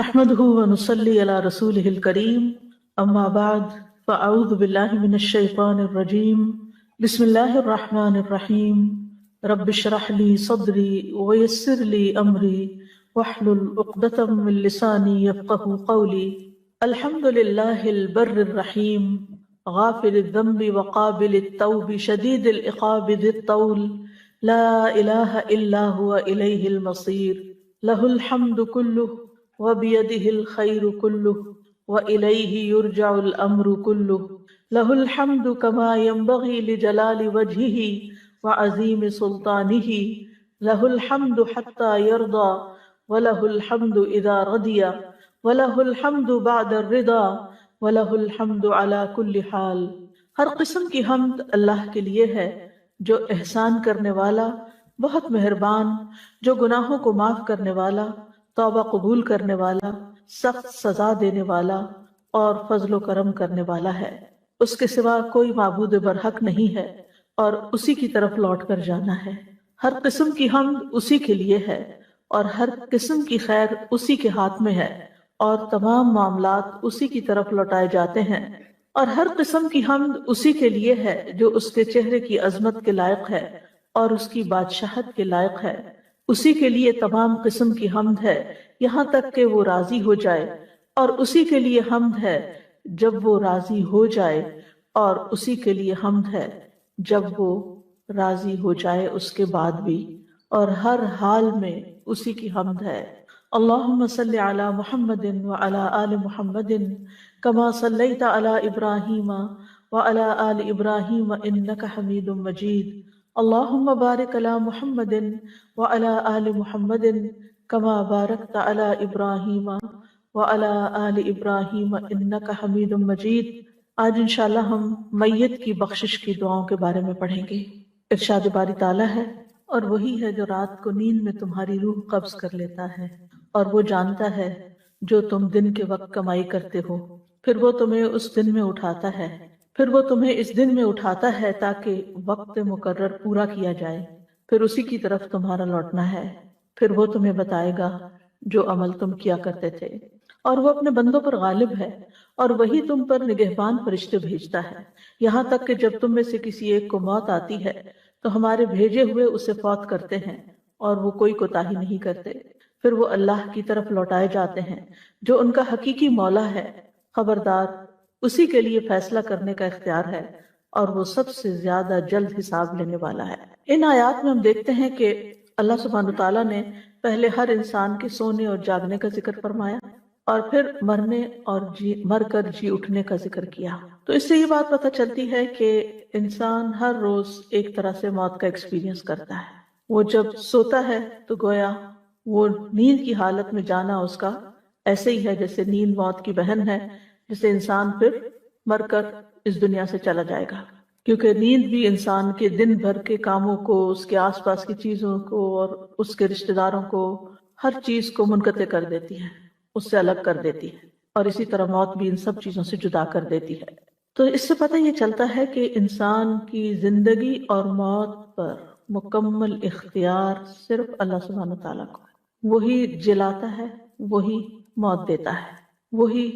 نحمده ونصلي على رسوله الكريم أما بعد فأعوذ بالله من الشيطان الرجيم بسم الله الرحمن الرحيم رب اشرح لي صدري ويسر لي أمري واحلل عقدة من لساني يفقه قولي الحمد لله البر الرحيم غافل الذنب وقابل التوب شديد العقاب ذي الطول لا إله إلا هو إليه المصير له الحمد كله وبيده الخير كله وإليه يرجع الأمر كله له الحمد كما ينبغي لجلال وجهه وعظيم سلطانه له الحمد حتى يرضى وله الحمد إذا رضي وله الحمد بعد الرضا وله الحمد على كل حال۔ ہر قسم کی حمد اللہ کے لیے ہے جو احسان کرنے والا، بہت مہربان، جو گناہوں کو معاف کرنے والا، توبہ قبول کرنے والا، سخت سزا دینے والا اور فضل و کرم کرنے والا ہے۔ اس کے سوا کوئی معبود برحق نہیں ہے اور اسی کی طرف لوٹ کر جانا ہے۔ ہر قسم کی حمد اسی کے لیے ہے اور ہر قسم کی خیر اسی کے ہاتھ میں ہے اور تمام معاملات اسی کی طرف لوٹائے جاتے ہیں۔ اور ہر قسم کی حمد اسی کے لیے ہے جو اس کے چہرے کی عظمت کے لائق ہے اور اس کی بادشاہت کے لائق ہے۔ اسی کے لیے تمام قسم کی حمد ہے یہاں تک کہ وہ راضی ہو جائے، اور اسی کے لیے حمد ہے جب وہ راضی ہو جائے، اور اسی کے لیے حمد ہے جب وہ راضی ہو جائے اس کے بعد بھی، اور ہر حال میں اسی کی حمد ہے۔ اللہم صلی علی محمد وعلی آل محمد کما صلیت علی ابراہیم وعلی آل ابراہیم انک حمید مجید۔ اللہم بارک علی محمد وعلی آل محمد کما بارکت علی ابراہیم وعلی آل ابراہیم انک حمید مجید۔ آج انشاءاللہ ہم میت کی بخشش کی دعاؤں کے بارے میں پڑھیں گے۔ ارشاد باری تعالیٰ ہے، اور وہی ہے جو رات کو نیند میں تمہاری روح قبض کر لیتا ہے، اور وہ جانتا ہے جو تم دن کے وقت کمائی کرتے ہو، پھر وہ تمہیں اس دن میں اٹھاتا ہے، پھر وہ تمہیں اس دن میں اٹھاتا ہے تاکہ وقت مقرر پورا کیا جائے، پھر اسی کی طرف تمہارا لوٹنا ہے، پھر وہ تمہیں بتائے گا جو عمل تم کیا کرتے تھے۔ اور وہ اپنے بندوں پر غالب ہے، اور وہی تم پر نگہبان فرشتے بھیجتا ہے، یہاں تک کہ جب تم میں سے کسی ایک کو موت آتی ہے تو ہمارے بھیجے ہوئے اسے فوت کرتے ہیں، اور وہ کوئی کوتاہی نہیں کرتے، پھر وہ اللہ کی طرف لوٹائے جاتے ہیں جو ان کا حقیقی مولا ہے۔ خبردار، اسی کے لیے فیصلہ کرنے کا اختیار ہے، اور وہ سب سے زیادہ جلد حساب لینے والا ہے۔ ان آیات میں ہم دیکھتے ہیں کہ اللہ سبحانہ تعالیٰ نے پہلے ہر انسان کے سونے اور جاگنے کا ذکر فرمایا، اور پھر مرنے اور مر کر جی اٹھنے کا ذکر کیا۔ تو اس سے یہ بات پتہ چلتی ہے کہ انسان ہر روز ایک طرح سے موت کا ایکسپیرینس کرتا ہے۔ وہ جب سوتا ہے تو گویا وہ نیند کی حالت میں جانا اس کا ایسے ہی ہے جیسے نیند موت کی بہن ہے، جسے انسان پھر مر کر اس دنیا سے چلا جائے گا، کیونکہ نیند بھی انسان کے دن بھر کے کاموں کو، اس کے آس پاس کی چیزوں کو اور اس کے رشتہ داروں کو، ہر چیز کو منقطع کر دیتی ہے، اس سے الگ کر دیتی ہے، اور اسی طرح موت بھی ان سب چیزوں سے جدا کر دیتی ہے۔ تو اس سے پتہ یہ چلتا ہے کہ انسان کی زندگی اور موت پر مکمل اختیار صرف اللہ سبحانہ تعالیٰ کو ہے۔ وہی جلاتا ہے، وہی موت دیتا ہے، وہی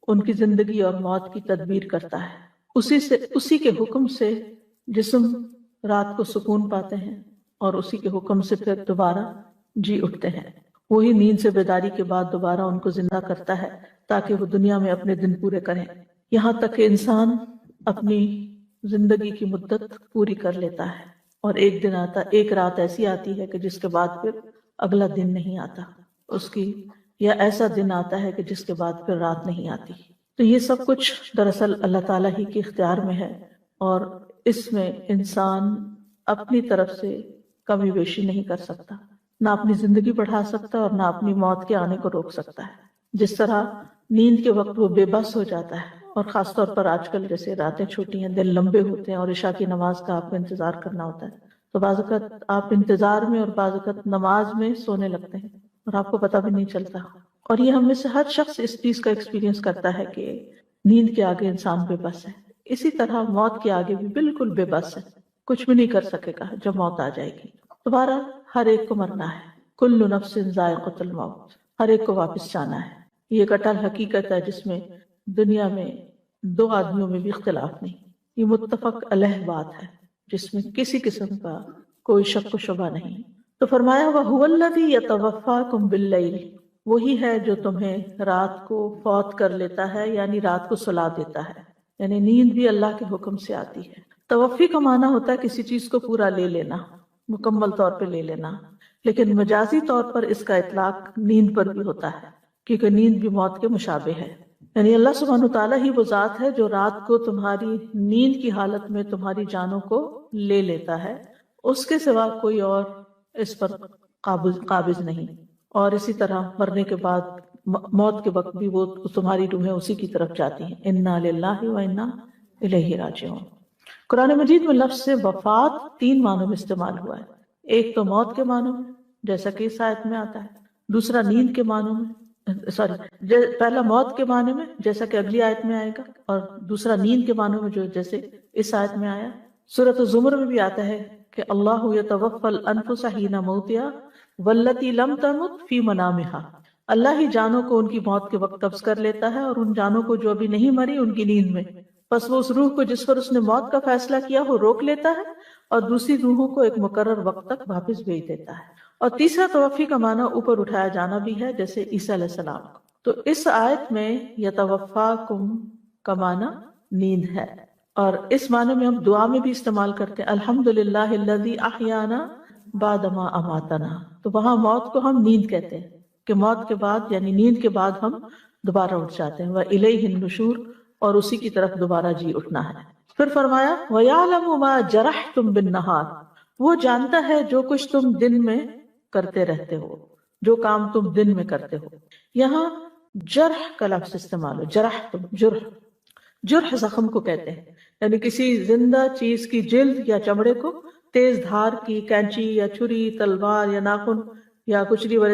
ان کی زندگی اور موت کی تدبیر کرتا ہے۔ اسی کے حکم سے جسم رات کو سکون پاتے ہیں، اور اسی کے حکم سے پھر دوبارہ جی اٹھتے ہیں۔ وہی نیند سے بیداری کے بعد دوبارہ ان کو زندہ کرتا ہے تاکہ وہ دنیا میں اپنے دن پورے کریں، یہاں تک کہ انسان اپنی زندگی کی مدت پوری کر لیتا ہے، اور ایک رات ایسی آتی ہے کہ جس کے بعد پھر اگلا دن نہیں آتا اس کی، یا ایسا دن آتا ہے کہ جس کے بعد پھر رات نہیں آتی۔ تو یہ سب کچھ دراصل اللہ تعالیٰ ہی کے اختیار میں ہے، اور اس میں انسان اپنی طرف سے کمی بیشی نہیں کر سکتا، نہ اپنی زندگی بڑھا سکتا اور نہ اپنی موت کے آنے کو روک سکتا ہے۔ جس طرح نیند کے وقت وہ بے بس ہو جاتا ہے، اور خاص طور پر آج کل جیسے راتیں چھوٹی ہیں، دن لمبے ہوتے ہیں، اور عشاء کی نماز کا آپ کو انتظار کرنا ہوتا ہے، تو بعض اوقات آپ انتظار میں اور بعض اوقات نماز میں سونے لگتے ہیں اور آپ کو پتہ بھی نہیں چلتا۔ اور یہ ہم میں سے ہر شخص اس چیز کا ایکسپیرینس کرتا ہے کہ نیند کے آگے انسان بے بس ہے، اسی طرح موت کے آگے بھی بالکل بے بس ہے، کچھ بھی نہیں کر سکے گا جب موت آ جائے گی۔ دوبارہ ہر ایک کو مرنا ہے، کل نفس ذائقۃ الموت، ہر ایک کو واپس جانا ہے۔ یہ ایک اٹل حقیقت ہے جس میں دنیا میں دو آدمیوں میں بھی اختلاف نہیں، یہ متفق علیہ بات ہے جس میں کسی قسم کا کوئی شک و شبہ نہیں۔ تو فرمایا وَهُوَ الَّذِي يَتَوَفَّاكُمْ بِاللَّيْلِ، وہی ہے جو تمہیں رات کو فوت کر لیتا ہے، یعنی رات کو سلا دیتا ہے، یعنی نیند بھی اللہ کے حکم سے آتی ہے۔ توفی کا معنی ہوتا ہے کسی چیز کو پورا لے لینا، مکمل طور پہ لے لینا، لیکن مجازی طور پر اس کا اطلاق نیند پر بھی ہوتا ہے، کیونکہ نیند بھی موت کے مشابہ ہے۔ یعنی اللہ سبحانہ تعالیٰ ہی وہ ذات ہے جو رات کو تمہاری نیند کی حالت میں تمہاری جانوں کو لے لیتا ہے، اس کے سوا کوئی اور اس پر قابض نہیں۔ اور اسی طرح مرنے کے بعد موت کے وقت بھی وہ تمہاری روحیں اسی کی طرف جاتی ہیں۔ انا للہ و انا الیہ راجعون۔ قرآن مجید میں لفظ سے وفات 3 معنوں میں استعمال ہوا ہے، ایک تو موت کے معنوں میں جیسا کہ اس آیت میں آتا ہے، دوسرا نیند کے معنوں میں پہلا موت کے معنی میں جیسا کہ اگلی آیت میں آئے گا، اور دوسرا نیند کے معنوں میں جو جیسے اس آیت میں آیا۔ سورۃ الزمر میں بھی آتا ہے کہ اللہ یتوفی الانفس حین موتها والتی لم تمت فی منامها، اللہ ہی جانوں کو ان کی موت کے وقت قبض کر لیتا ہے، اور ان جانوں کو جو ابھی نہیں مری ان کی نیند میں، پس وہ اس روح کو جس پر اس نے موت کا فیصلہ کیا وہ روک لیتا ہے اور دوسری روحوں کو ایک مقرر وقت تک واپس بھیج دیتا ہے۔ اور تیسرا توفی کا معنی اوپر اٹھایا جانا بھی ہے، جیسے عیسیٰ علیہ السلام۔ تو اس آیت میں یتوفاکم کا معنی نیند ہے، اور اس معنی میں ہم دعا میں بھی استعمال کرتے ہیں، الحمدللہ الذی احیانا بعد ما اماتنا۔ تو وہاں موت کو ہم نیند کہتے ہیں کہ موت کے بعد یعنی نیند کے بعد ہم دوبارہ اٹھ جاتے ہیں، وَإِلَيْهِ النُّشُورُ، اور اسی کی طرف دوبارہ جی اٹھنا ہے۔ پھر فرمایا وَيَعْلَمُ مَا جَرَحْتُمْ بِالنَّهَارِ، وہ جانتا ہے جو کچھ تم دن میں کرتے رہتے ہو، جو کام تم دن میں کرتے ہو۔ یہاں جرح کا لفظ استعمال ہو، جرحتم، جرح زخم کو کہتے ہیں، یعنی کسی زندہ چیز کی جلد یا چمڑے کو تیز دھار کی کینچی یا چھری، تلوار یا ناخن یا کچلیوں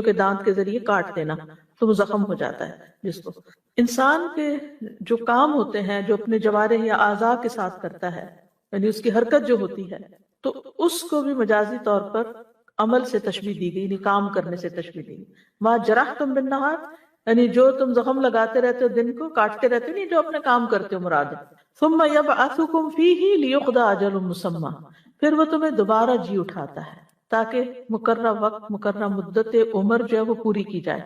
کے دانت کے ذریعے کاٹ دینا تو وہ زخم ہو جاتا ہے۔ جس کو انسان کے جو کام ہوتے ہیں جو اپنے جوارح یا اعضاء کے ساتھ کرتا ہے، یعنی اس کی حرکت جو ہوتی ہے، تو اس کو بھی مجازی طور پر عمل سے تشبیہ دی گئی، یعنی کام کرنے سے تشبیہ دی گئی۔ ما جرحتم بالنہار، یعنی جو تم زخم لگاتے رہتے ہو، دن کو کاٹتے رہتے ہو، نہیں جو اپنے کام کرتے ہو مراد ہے۔ ثم یبعثکم فیہ لیقضی اجل مسمی، پھر وہ تمہیں دوبارہ جی اٹھاتا ہے تاکہ مقررہ وقت، مقررہ مدت عمر جو ہے وہ پوری کی جائے،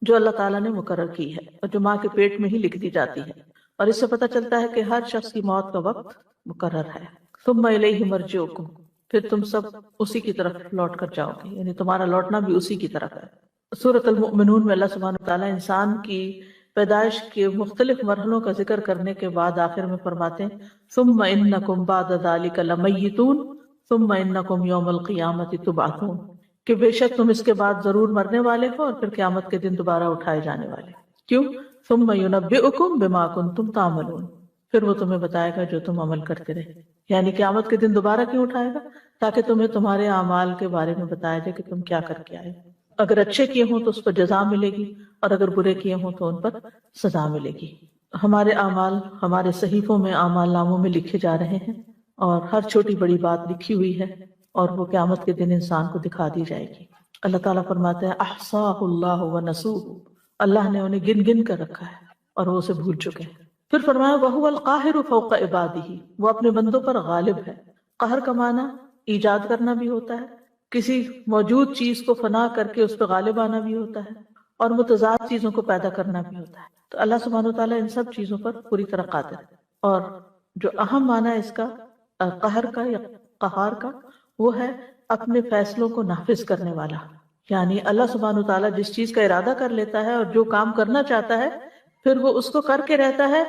جو اللہ تعالیٰ نے مقرر کی ہے اور جو ماں کے پیٹ میں ہی لکھ دی جاتی ہے۔ اور اس سے پتہ چلتا ہے کہ ہر شخص کی موت کا وقت مقرر ہے۔ ثم الیہ مرجعکم، پھر تم سب اسی کی طرف لوٹ کر جاؤ گے، یعنی تمہارا لوٹنا بھی اسی کی طرف ہے۔ سورۃ المؤمنون میں اللہ سبحانہ تعالیٰ انسان کی پیدائش کے مختلف مرحلوں کا ذکر کرنے کے بعد آخر میں فرماتے ہیں ثم انکم بعد ذلک لمیتون ثم انکم یوم القیامۃ تبعثون، کہ بے شک تم اس کے بعد ضرور مرنے والے ہو اور پھر قیامت کے دن دوبارہ اٹھائے جانے والے۔ کیوں؟ ثم ینبئکم بما کنتم تعملون، پھر وہ تمہیں بتائے گا جو تم عمل کرتے رہے، یعنی قیامت کے دن دوبارہ کیوں اٹھائے گا؟ تاکہ تمہیں تمہارے اعمال کے بارے میں بتایا جائے کہ تم کیا کر کے آئے، اگر اچھے کیے ہوں تو اس پر جزا ملے گی، اور اگر برے کیے ہوں تو ان پر سزا ملے گی۔ ہمارے اعمال ہمارے صحیفوں میں، اعمال ناموں میں لکھے جا رہے ہیں، اور ہر چھوٹی بڑی بات لکھی ہوئی ہے، اور وہ قیامت کے دن انسان کو دکھا دی جائے گی۔ اللہ تعالیٰ فرماتے ہیں احصاہ اللہ ونسوہ، اللہ نے انہیں گن گن کر رکھا ہے اور وہ اسے بھول چکے ہیں۔ پھر فرمایا وَهُوَ الْقَاهِرُ فَوْقَ عِبَادِهِ، وہ اپنے بندوں پر غالب ہے۔ قہر کا معنی ایجاد کرنا بھی ہوتا ہے، کسی موجود چیز کو فنا کر کے اس پہ غالب آنا بھی ہوتا ہے، اور متضاد چیزوں کو پیدا کرنا بھی ہوتا ہے۔ تو اللہ سبحانہ وتعالیٰ ان سب چیزوں پر پوری طرح قادر ہے۔ اور جو اہم معنی ہے اس کا قہر کا یا قہار کا، وہ ہے اپنے فیصلوں کو نافذ کرنے والا، یعنی اللہ سبحانہ وتعالیٰ جس چیز کا ارادہ کر لیتا ہے اور جو کام کرنا چاہتا ہے پھر وہ اس کو کر کے رہتا ہے،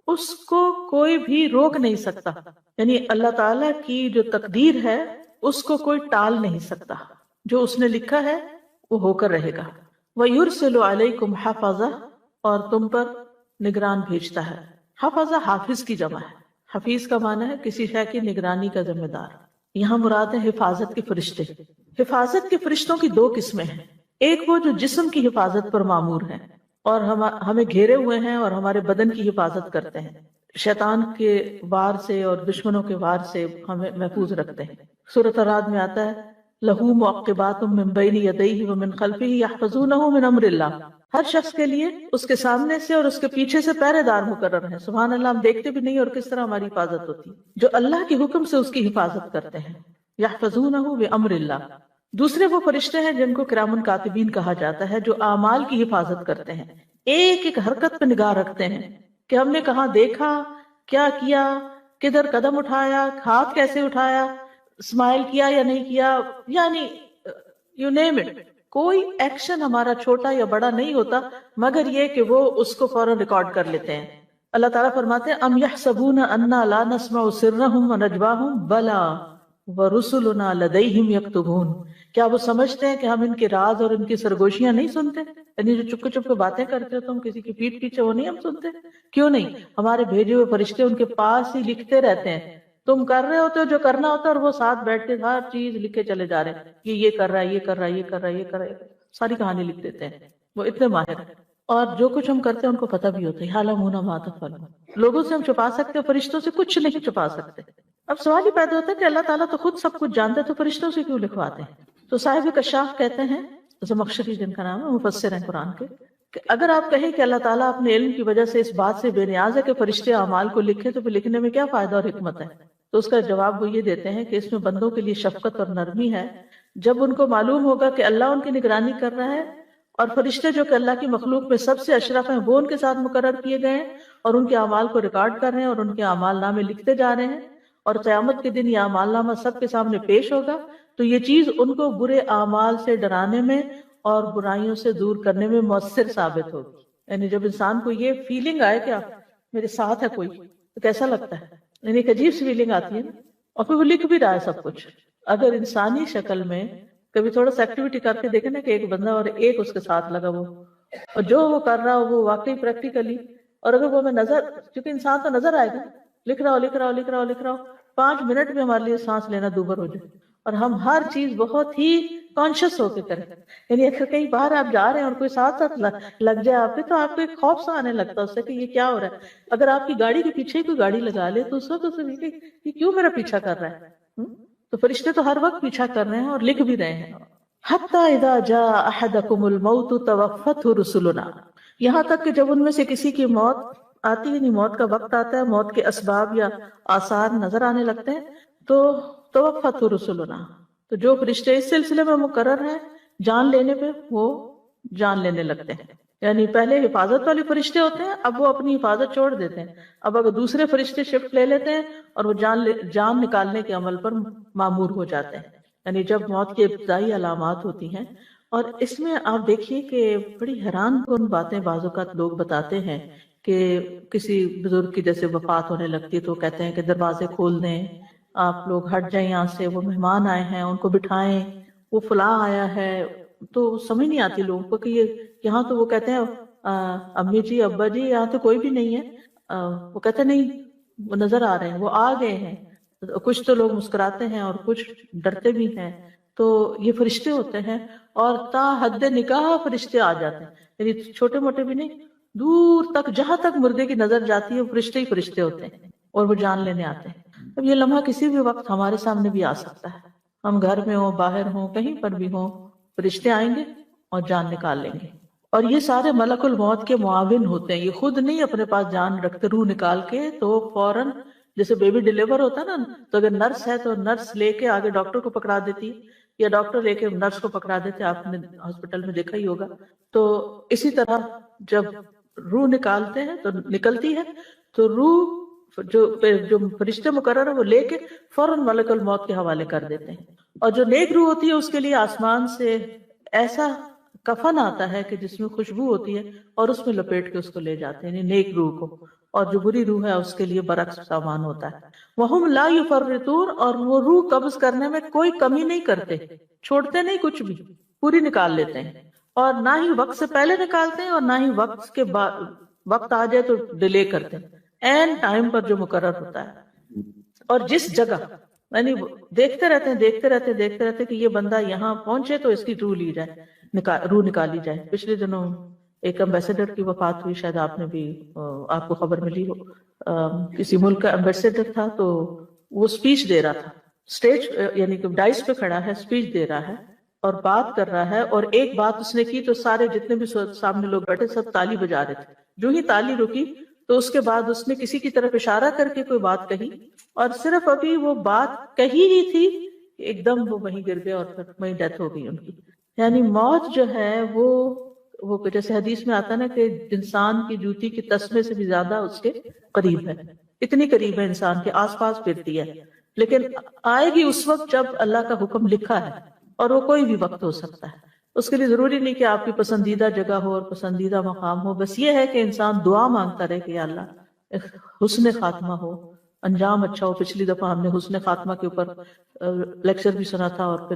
اس کو کوئی بھی روک نہیں سکتا، یعنی اللہ تعالیٰ کی جو تقدیر ہے اس کو کوئی ٹال نہیں سکتا، جو اس نے لکھا ہے وہ ہو کر رہے گا۔ وَيُرْسِلُ عَلَيْكُمْ حَفَظَةً، اور تم پر نگران بھیجتا ہے۔ حفظہ حافظ کی جمع ہے، حفیظ کا معنی ہے کسی شے کی نگرانی کا ذمہ دار۔ یہاں مراد ہے حفاظت کے فرشتے۔ حفاظت کے فرشتوں کی 2 قسمیں ہیں، ایک وہ جو جسم کی حفاظت پر مامور ہیں اور ہمیں گھیرے ہوئے ہیں اور ہمارے بدن کی حفاظت کرتے ہیں، شیطان کے وار سے اور دشمنوں کے وار سے ہمیں محفوظ رکھتے ہیں۔ سورۃ الرعد میں آتا ہے لَهُ مُعَقِّبَاتٌ مِّن بَيْنِ يَدَيْهِ وَمِن خَلْفِهِ يَحْفَظُونَهُ مِنْ أَمْرِ اللَّهِ، ہر شخص کے لیے اس کے سامنے سے اور اس کے پیچھے سے پہرے دار مقرر ہیں. سبحان اللہ، ہم دیکھتے بھی نہیں اور کس طرح ہماری حفاظت ہوتی ہے، جو اللہ کے حکم سے اس کی حفاظت کرتے ہیں. یحفظونہ بامر اللہ. دوسرے وہ فرشتے ہیں جن کو کرام کاتبین کہا جاتا ہے، جو اعمال کی حفاظت کرتے ہیں، ایک ایک حرکت پہ نگاہ رکھتے ہیں کہ ہم نے کہاں دیکھا، کیا کیا، کدھر قدم اٹھایا، ہاتھ کیسے اٹھایا، اسمائل کیا یا نہیں کیا، یعنی یو نیم اٹ. کوئی ایکشن ہمارا چھوٹا یا بڑا نہیں ہوتا مگر یہ کہ وہ اس کو فوراً ریکارڈ کر لیتے ہیں. اللہ تعالیٰ فرماتے ہیں ام یحسبون انا لا نسمع سرهم ونجواهم بلا ورسلنا لدیہم یکتبون. کیا وہ سمجھتے ہیں کہ ہم ان کے راز اور ان کی سرگوشیاں نہیں سنتے؟ یعنی جو چپ چپ کے باتیں کرتے ہو تم کسی کی پیٹھ پیچھے، وہ نہیں ہم سنتے؟ کیوں نہیں؟ ہمارے بھیجے ہوئے فرشتے ان کے پاس ہی لکھتے رہتے ہیں. تم کر رہے ہوتے ہو جو کرنا ہوتا ہے اور وہ ساتھ بیٹھ کے ہر چیز لکھے چلے جا رہے ہیں کہ یہ کر رہا ہے، یہ کر رہا ہے، یہ کر رہا ہے، یہ کر رہا ہے. ساری کہانی لکھ دیتے ہیں، وہ اتنے ماہر ہیں. اور جو کچھ ہم کرتے ہیں ان کو پتہ بھی ہوتا ہے. یعلمون ما تفعلون. لوگوں سے ہم چھپا سکتے ہیں، فرشتوں سے کچھ نہیں چھپا سکتے. اب سوال ہی پیدا ہوتا ہے کہ اللہ تعالیٰ تو خود سب کچھ جانتا ہے، تو فرشتوں سے کیوں لکھواتے ہیں؟ تو صاحب کشاف کہتے ہیں، زمخشری جن کا نام ہے، مفسر ہیں قرآن کے، کہ اگر آپ کہیں کہ اللہ تعالیٰ اپنے علم کی وجہ سے اس بات سے بے نیاز ہے کہ فرشتے اعمال کو لکھیں، تو پھر لکھنے میں کیا فائدہ اور حکمت ہے؟ تو اس کا جواب وہ یہ دیتے ہیں کہ اس میں بندوں کے لیے شفقت اور نرمی ہے. جب ان کو معلوم ہوگا کہ اللہ ان کی نگرانی کر رہا ہے اور فرشتے جو کہ اللہ کی مخلوق میں سب سے اشرف ہیں وہ ان کے ساتھ مقرر کیے گئے ہیں اور ان کے اعمال کو ریکارڈ کر رہے ہیں اور ان کے اعمال نامے لکھتے جا رہے ہیں، اور قیامت کے دن یہ اعمال نامہ سب کے سامنے پیش ہوگا، تو یہ چیز ان کو برے اعمال سے ڈرانے میں اور برائیوں سے دور کرنے میں مؤثر ثابت ہوگی. یعنی جب انسان کو یہ فیلنگ آئے کہ میرے ساتھ ہے کوئی، تو کیسا لگتا ہے؟ یعنی ایک عجیب سی فیلنگ آتی ہے نا. اور پھر وہ لکھ بھی رہا ہے سب کچھ. اگر انسانی شکل میں کبھی تھوڑا سا ایکٹیویٹی کر کے دیکھیں نا کہ ایک بندہ اور ایک اس کے ساتھ لگا وہ، اور جو وہ کر رہا ہو وہ واقعی پریکٹیکلی، اور اگر وہ ہمیں نظر، کیونکہ انسان تو نظر آئے گا، لکھ رہا ہو لکھ رہا ہو لکھ رہا ہو لکھ رہا ہو، 5 منٹ میں ہمارے لیے سانس لینا دوبر ہو جائے، اور ہم ہر چیز بہت ہی کانشیس ہو کے کریں. یعنی اگر کہیں باہر آپ جا رہے ہیں اور کوئی ساتھ ساتھ لگ جائے آپ کے، تو آپ کو ایک خوف سا آنے لگتا ہے اس سے کہ یہ کیا ہو رہا ہے. اگر آپ کی گاڑی کے پیچھے کوئی گاڑی لگا لے تو اس وقت اسے یہ کیوں میرا پیچھا کر رہا ہے؟ تو فرشتے تو ہر وقت پیچھا کر رہے ہیں اور لکھ بھی رہے ہیں. حتی اذا جاء احدکم الموت توفته رسلنا. یہاں تک کہ جب ان میں سے کسی کی موت آتی ہے، یعنی موت کا وقت آتا ہے، موت کے اسباب یا آثار نظر آنے لگتے ہیں، تو توفته رسلنا، تو جو فرشتے اس سلسلے میں مقرر ہیں جان لینے پہ وہ جان لینے لگتے ہیں. یعنی پہلے حفاظت والے فرشتے ہوتے ہیں، اب وہ اپنی حفاظت چھوڑ دیتے ہیں، اب اگر دوسرے فرشتے شفٹ لے لیتے ہیں اور وہ جان نکالنے کے عمل پر مامور ہو جاتے ہیں. یعنی جب موت کی ابتدائی علامات ہوتی ہیں، اور اس میں آپ دیکھیے کہ بڑی حیران کن باتیں بعض اوقات لوگ بتاتے ہیں کہ کسی بزرگ کی جیسے وفات ہونے لگتی ہے تو کہتے ہیں کہ دروازے کھول دیں، آپ لوگ ہٹ جائیں یہاں سے، وہ مہمان آئے ہیں ان کو بٹھائیں، وہ فلاں آیا ہے. تو سمجھ نہیں آتی لوگوں کو کہ یہ یہاں تو وہ کہتے ہیں امی جی ابا جی یہاں تو کوئی بھی نہیں ہے، وہ کہتے نہیں وہ نظر آ رہے ہیں، وہ آ گئے ہیں. کچھ تو لوگ مسکراتے ہیں اور کچھ ڈرتے بھی ہیں. تو یہ فرشتے ہوتے ہیں، اور تا حد نکاح فرشتے آ جاتے ہیں. یعنی چھوٹے موٹے بھی نہیں، دور تک جہاں تک مردے کی نظر جاتی ہے وہ فرشتے ہی فرشتے ہوتے ہیں اور وہ جان لینے آتے ہیں. اب یہ لمحہ کسی بھی وقت ہمارے سامنے بھی آ سکتا ہے، ہم گھر میں ہوں، باہر ہوں، کہیں پر بھی ہوں، فرشتے آئیں گے اور جان نکال لیں گے. اور یہ سارے ملک الموت کے معاون ہوتے ہیں، یہ خود نہیں اپنے پاس جان رکھتے روح نکال کے، تو فوراً جیسے بیبی ڈیلیور ہوتا ہے نا، تو اگر نرس ہے تو نرس لے کے آگے ڈاکٹر کو پکڑا دیتی، یا ڈاکٹر لے کے نرس کو پکڑا دیتے، آپ نے ہاسپٹل میں دیکھا ہی ہوگا. تو اسی طرح جب روح نکالتے ہیں تو نکلتی ہے، تو روح جو فرشتے مقرر ہے وہ لے کے فوراً ملک الموت کے حوالے کر دیتے ہیں. اور جو نیک روح ہوتی ہے اس کے لیے آسمان سے ایسا کفن آتا ہے کہ جس میں خوشبو ہوتی ہے اور اس میں لپیٹ کے اس کو لے جاتے ہیں، یعنی نیک روح کو. اور جو بری روح ہے اس کے لیے برعکس سامان ہوتا ہے. وَهُمْ لَا يُفَرِّطُونَ، اور وہ روح قبض کرنے میں کوئی کمی نہیں کرتے، چھوڑتے نہیں کچھ بھی، پوری نکال لیتے ہیں. اور نہ ہی وقت سے پہلے نکالتے ہیں اور نہ ہی وقت کے بعد، وقت آ جائے تو ڈیلے کرتے ہیں، این ٹائم پر جو مقرر ہوتا ہے. اور جس جگہ، یعنی دیکھتے رہتے کہ یہ بندہ یہاں پہنچے تو اس کی روح لی جائے، روح نکالی جائے. پچھلے دنوں ایک امبیسڈر کی وفات ہوئی، شاید آپ نے بھی، آپ کو خبر ملی ہو. کسی ملک کا امبیسڈر تھا، تو وہ اسپیچ دے رہا تھا، اسٹیج یعنی کہ ڈائس پہ کھڑا ہے، اسپیچ دے رہا ہے، اور بات کر رہا ہے، اور ایک بات اس نے کی تو سارے جتنے بھی سامنے لوگ بیٹھے سب تالی بجا رہے تھے. جو ہی تالی رکی تو اس کے بعد اس نے کسی کی طرف اشارہ کر کے کوئی بات کہی، اور صرف ابھی وہ بات کہی ہی تھی ایک دم وہ وہیں گر گئے اور پھر وہیں ڈیتھ ہو گئی ان کی. یعنی موت جو ہے وہ جیسے حدیث میں آتا ہے نا کہ انسان کی جوتی کی تسمے سے بھی زیادہ اس کے قریب ہے، اتنی قریب ہے انسان کے، آس پاس پھرتی ہے، لیکن آئے گی اس وقت جب اللہ کا حکم لکھا ہے، اور وہ کوئی بھی وقت ہو سکتا ہے. اس کے لیے ضروری نہیں کہ آپ کی پسندیدہ جگہ ہو اور پسندیدہ مقام ہو، بس یہ ہے کہ انسان دعا مانگتا رہے کہ یا اللہ حسن خاتمہ ہو، انجام اچھا ہو. پچھلی دفعہ ہم نے حسن خاتمہ کے اوپر لیکچر بھی سنا تھا، اور پھر